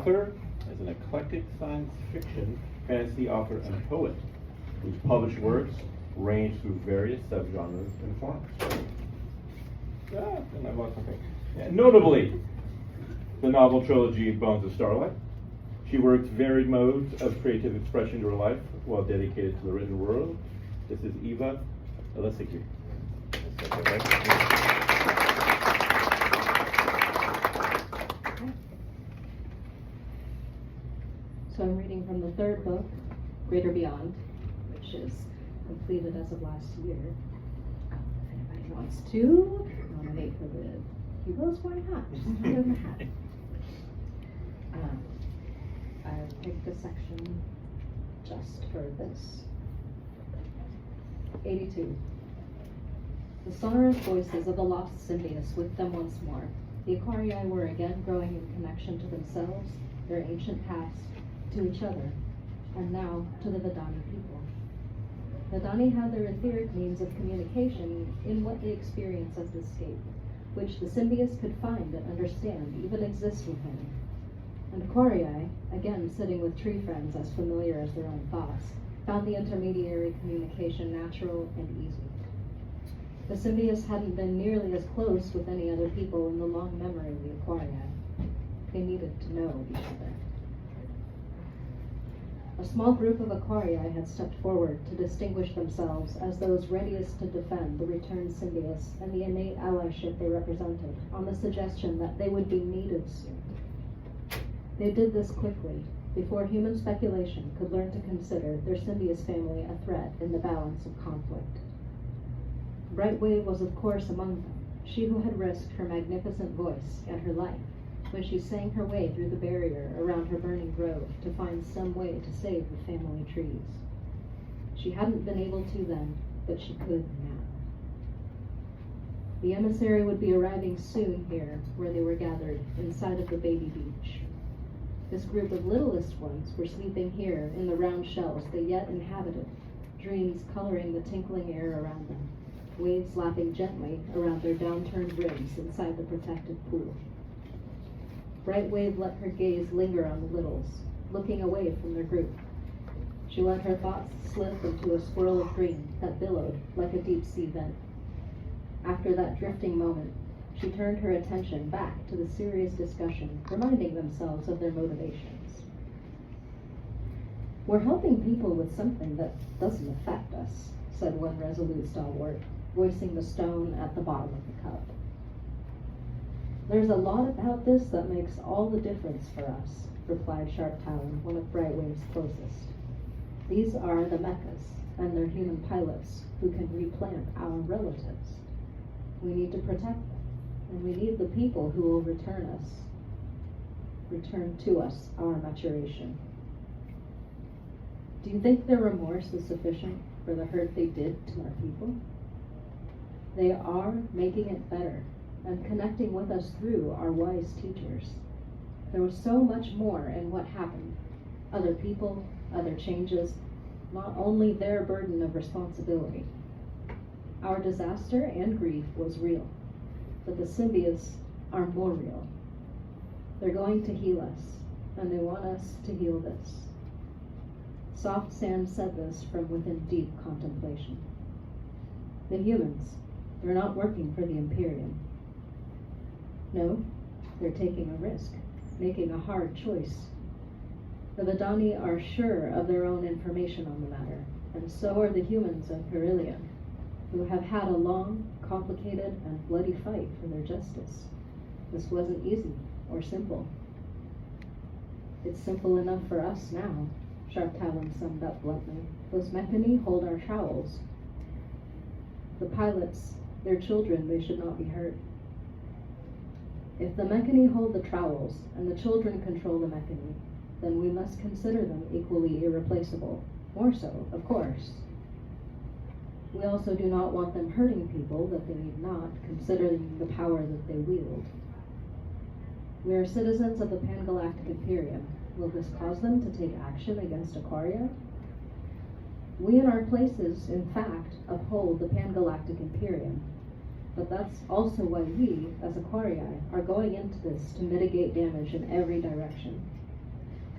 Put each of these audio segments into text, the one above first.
author is an eclectic science fiction, fantasy author, and poet whose published works range through various subgenres and forms. And I lost something. Notably, the novel trilogy Bones of Starlight. She works varied modes of creative expression to her life while dedicated to the written world. This is Eva Elesicu. So I'm reading from the third book, Greater Beyond, which is completed as of last year. If anybody wants to nominate for the Hugos, why not? Just throw it in the hat. I picked a section just for this. 82. The sonorous voices of the lost Symbios with them once more. The Aquarii were again growing in connection to themselves, their ancient past, to each other, and now to the Vidani people. Vidani had their etheric means of communication in what they experience as escape, which the Symbios could find and understand even exists within. And Aquarii, again sitting with tree friends as familiar as their own thoughts, found the intermediary communication natural and easy. The Symbios hadn't been nearly as close with any other people in the long memory of the Aquarii. They needed to know each other. A small group of Aquarii had stepped forward to distinguish themselves as those readiest to defend the returned Symbios and the innate allyship they represented, on the suggestion that they would be needed soon. They did this quickly, before human speculation could learn to consider their Symbios family a threat in the balance of conflict. Brightwave was of course among them, she who had risked her magnificent voice and her life when she sang her way through the barrier around her burning grove to find some way to save the family trees. She hadn't been able to then, but she could now. The emissary would be arriving soon here, where they were gathered, inside of the baby beach. This group of littlest ones were sleeping here in the round shells they yet inhabited, dreams coloring the tinkling air around them, waves lapping gently around their downturned rims inside the protected pool. Brightwave let her gaze linger on the littles, looking away from their group. She let her thoughts slip into a swirl of green that billowed like a deep sea vent. After that drifting moment, she turned her attention back to the serious discussion, reminding themselves of their motivations. We're helping people with something that doesn't affect us, said one resolute stalwart, voicing the stone at the bottom of the cup. There's a lot about this that makes all the difference for us, replied Sharp Talon, one of Brightwave's closest. These are the mechas and their human pilots who can replant our relatives. We need to protect them, and we need the people who will return to us our maturation. Do you think their remorse is sufficient for the hurt they did to our people? They are making it better and connecting with us through our wise teachers. There was so much more in what happened. Other people, other changes, not only their burden of responsibility. Our disaster and grief was real, but the Symbios are more real. They're going to heal us, and they want us to heal this. Soft Sand said this from within deep contemplation. The humans, they're not working for the Imperium. No, they're taking a risk, making a hard choice. The Vidani are sure of their own information on the matter, and so are the humans of Perillian, who have had a long, complicated, and bloody fight for their justice. This wasn't easy or simple. It's simple enough for us now, Sharp Talon summed up bluntly. Those mechani hold our trowels. The pilots, their children, they should not be hurt. If the mechani hold the trowels and the children control the mechani, then we must consider them equally irreplaceable. More so, of course. We also do not want them hurting people that they need not, considering the power that they wield. We are citizens of the Pangalactic Imperium. Will this cause them to take action against Aquarii? We in our places, in fact, uphold the Pangalactic Imperium. But that's also why we, as Aquarii, are going into this to mitigate damage in every direction.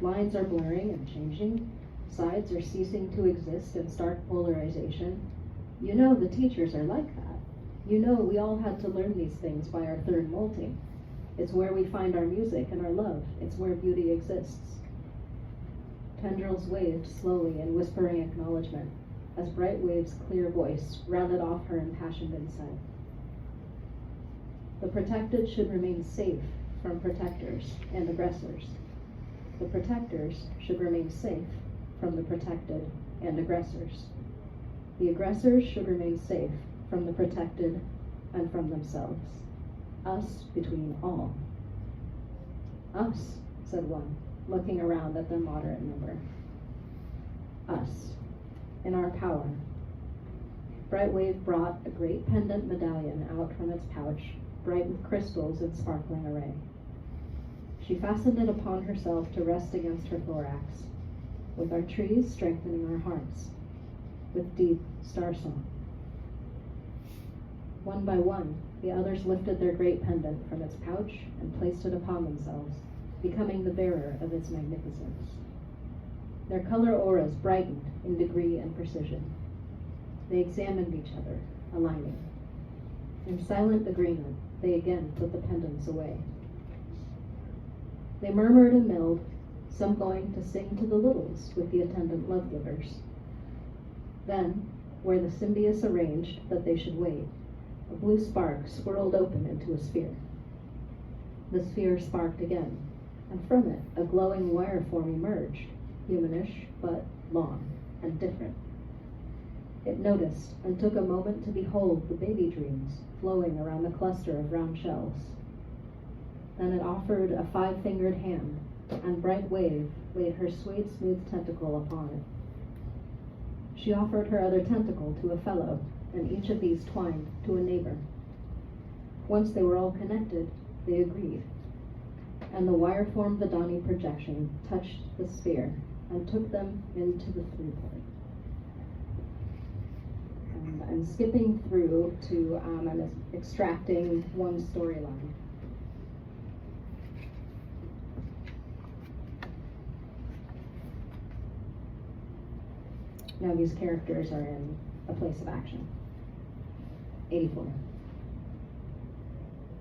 Lines are blurring and changing. Sides are ceasing to exist in stark polarization. You know the teachers are like that. You know we all had to learn these things by our third molting. It's where we find our music and our love. It's where beauty exists. Tendrils waved slowly in whispering acknowledgement as Bright Wave's clear voice rounded off her impassioned insight. The protected should remain safe from protectors and aggressors. The protectors should remain safe from the protected and aggressors. The aggressors should remain safe from the protected and from themselves. Us between all. Us, said one, looking around at their moderate number. Us, in our power. Bright Wave brought a great pendant medallion out from its pouch, bright with crystals in sparkling array. She fastened it upon herself to rest against her thorax, with our trees strengthening our hearts, with deep star song. One by one, the others lifted their great pendant from its pouch and placed it upon themselves, becoming the bearer of its magnificence. Their color auras brightened in degree and precision. They examined each other, aligning. In silent agreement, they again put the pendants away. They murmured and milled, some going to sing to the littles with the attendant love-givers. Then, where the symbiotes arranged that they should wait, a blue spark swirled open into a sphere. The sphere sparked again, and from it a glowing wire form emerged, humanish but long and different. It noticed and took a moment to behold the baby dreams flowing around the cluster of round shells. Then it offered a 5-fingered hand, and Bright Wave laid her sweet, smooth tentacle upon it. She offered her other tentacle to a fellow, and each of these twined to a neighbor. Once they were all connected, they agreed, and the wire-formed Vidani projection touched the sphere and took them into the throughport. I'm skipping through to I'm extracting one storyline. Now these characters are in a place of action. 84.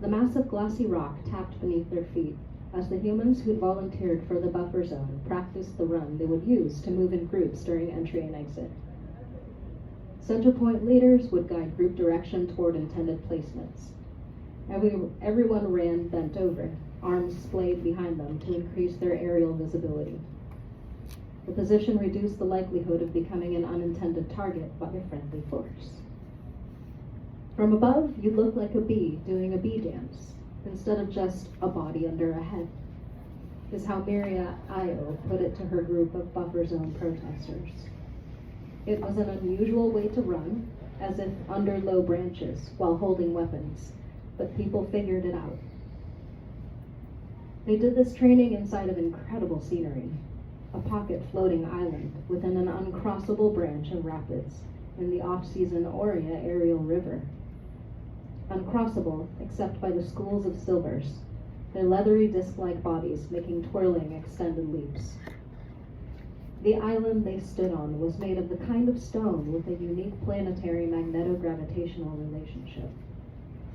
The massive glassy rock tapped beneath their feet as the humans who'd volunteered for the buffer zone practiced the run they would use to move in groups during entry and exit. Center point leaders would guide group direction toward intended placements. Everyone ran bent over, arms splayed behind them to increase their aerial visibility. The position reduced the likelihood of becoming an unintended target by a friendly force. From above, you look like a bee doing a bee dance, instead of just a body under a head, is how Miria Io put it to her group of buffer zone protesters. It was an unusual way to run, as if under low branches while holding weapons, but people figured it out. They did this training inside of incredible scenery, a pocket floating island within an uncrossable branch of rapids in the off-season Aurea aerial river. Uncrossable except by the schools of silvers, their leathery disc-like bodies making twirling extended leaps. The island they stood on was made of the kind of stone with a unique planetary magneto-gravitational relationship.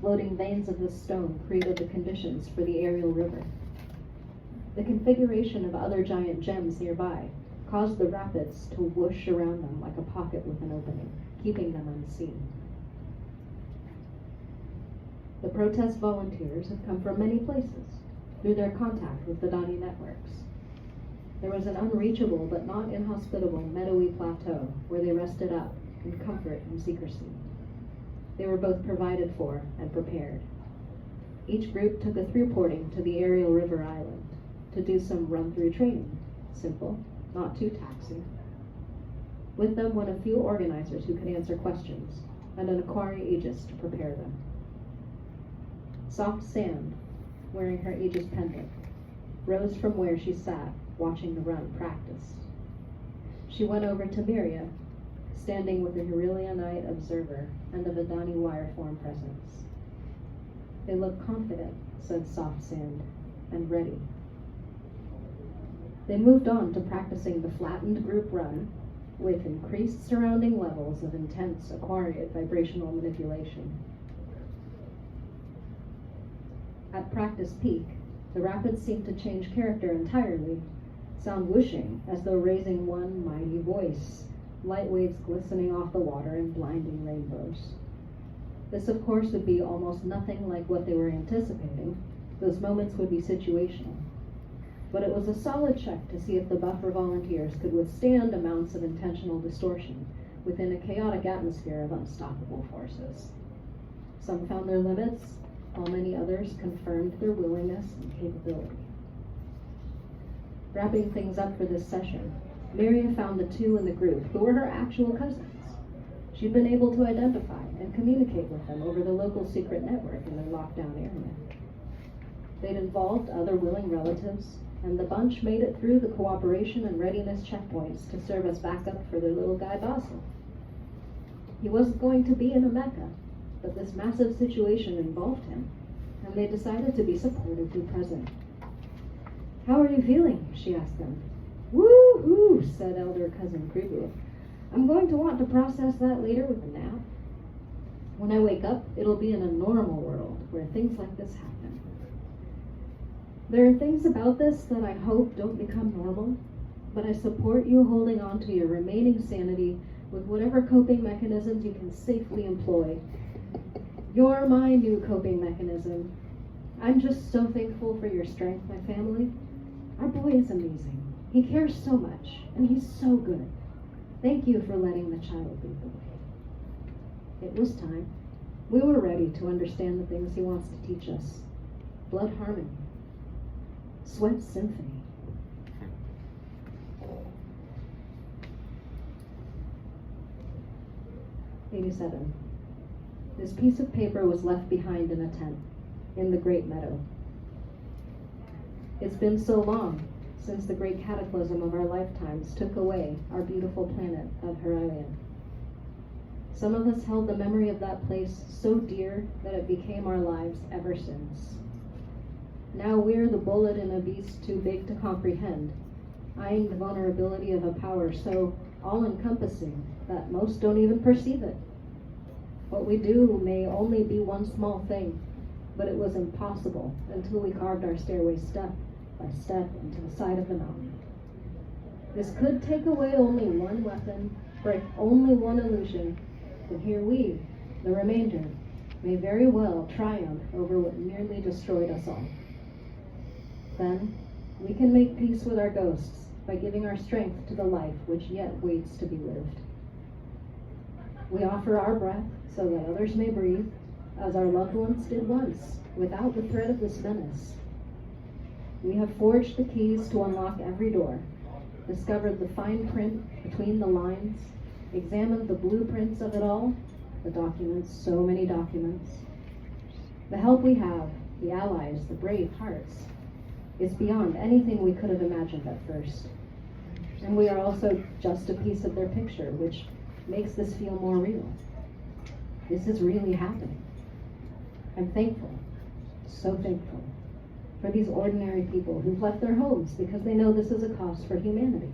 Floating veins of this stone created the conditions for the aerial river. The configuration of other giant gems nearby caused the rapids to whoosh around them like a pocket with an opening, keeping them unseen. The protest volunteers have come from many places through their contact with the Vidani networks. There was an unreachable but not inhospitable meadowy plateau where they rested up in comfort and secrecy. They were both provided for and prepared. Each group took a throughporting to the aerial river island to do some run-through training. Simple, not too taxing. With them went a few organizers who could answer questions, and an Aquarii Aegis to prepare them. Soft Sand, wearing her Aegis pendant, rose from where she sat, watching the run practice. She went over to Miria, standing with the Herillionite observer and the Vidani wireform presence. They looked confident, said Soft Sand, and ready. They moved on to practicing the flattened group run with increased surrounding levels of intense Aquarii vibrational manipulation. At practice peak, the rapids seemed to change character entirely, sound whooshing as though raising one mighty voice, light waves glistening off the water in blinding rainbows. This, of course, would be almost nothing like what they were anticipating. Those moments would be situational. But it was a solid check to see if the buffer volunteers could withstand amounts of intentional distortion within a chaotic atmosphere of unstoppable forces. Some found their limits, while many others confirmed their willingness and capability. Wrapping things up for this session, Miriam found the two in the group who were her actual cousins. She'd been able to identify and communicate with them over the local secret network in their lockdown area. They'd involved other willing relatives, and the bunch made it through the cooperation and readiness checkpoints to serve as backup for their little guy Basil. He wasn't going to be in a Mecca, but this massive situation involved him, and they decided to be supportively present. "How are you feeling?" she asked them. "Woo-hoo," said elder cousin Kribu. "I'm going to want to process that later with a nap. When I wake up, it'll be in a normal world where things like this happen." There are things about this that I hope don't become normal, but I support you holding on to your remaining sanity with whatever coping mechanisms you can safely employ. You're my new coping mechanism. I'm just so thankful for your strength, my family. Our boy is amazing. He cares so much, and he's so good. Thank you for letting the child lead the way. It was time. We were ready to understand the things he wants to teach us. Blood harmony. Sweat symphony. '87. This piece of paper was left behind in a tent, in the great meadow. It's been so long since the great cataclysm of our lifetimes took away our beautiful planet of Wherein. Some of us held the memory of that place so dear that it became our lives ever since. Now we're the bullet in a beast too big to comprehend, eyeing the vulnerability of a power so all-encompassing that most don't even perceive it. What we do may only be one small thing, but it was impossible until we carved our stairway step by step into the side of the mountain. This could take away only one weapon, break only one illusion, and here we, the remainder, may very well triumph over what nearly destroyed us all. Then, we can make peace with our ghosts by giving our strength to the life which yet waits to be lived. We offer our breath so that others may breathe, as our loved ones did once, without the threat of this menace. We have forged the keys to unlock every door, discovered the fine print between the lines, examined the blueprints of it all, the documents, so many documents. The help we have, the allies, the brave hearts, is beyond anything we could have imagined at first. And we are also just a piece of their picture, which makes this feel more real. This is really happening. I'm thankful, so thankful, for these ordinary people who've left their homes because they know this is a cause for humanity.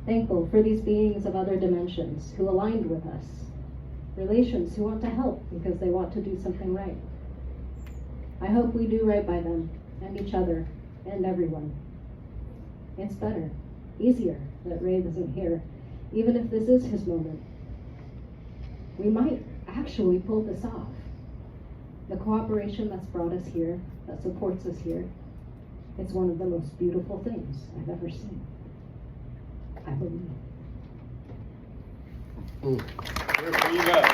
Thankful for these beings of other dimensions who aligned with us, relations who want to help because they want to do something right. I hope we do right by them and each other and everyone. It's better, easier that Ray isn't here, even if this is his moment. We might actually pull this off. The cooperation that's brought us here, that supports us here, it's one of the most beautiful things I've ever seen. I believe. There you go.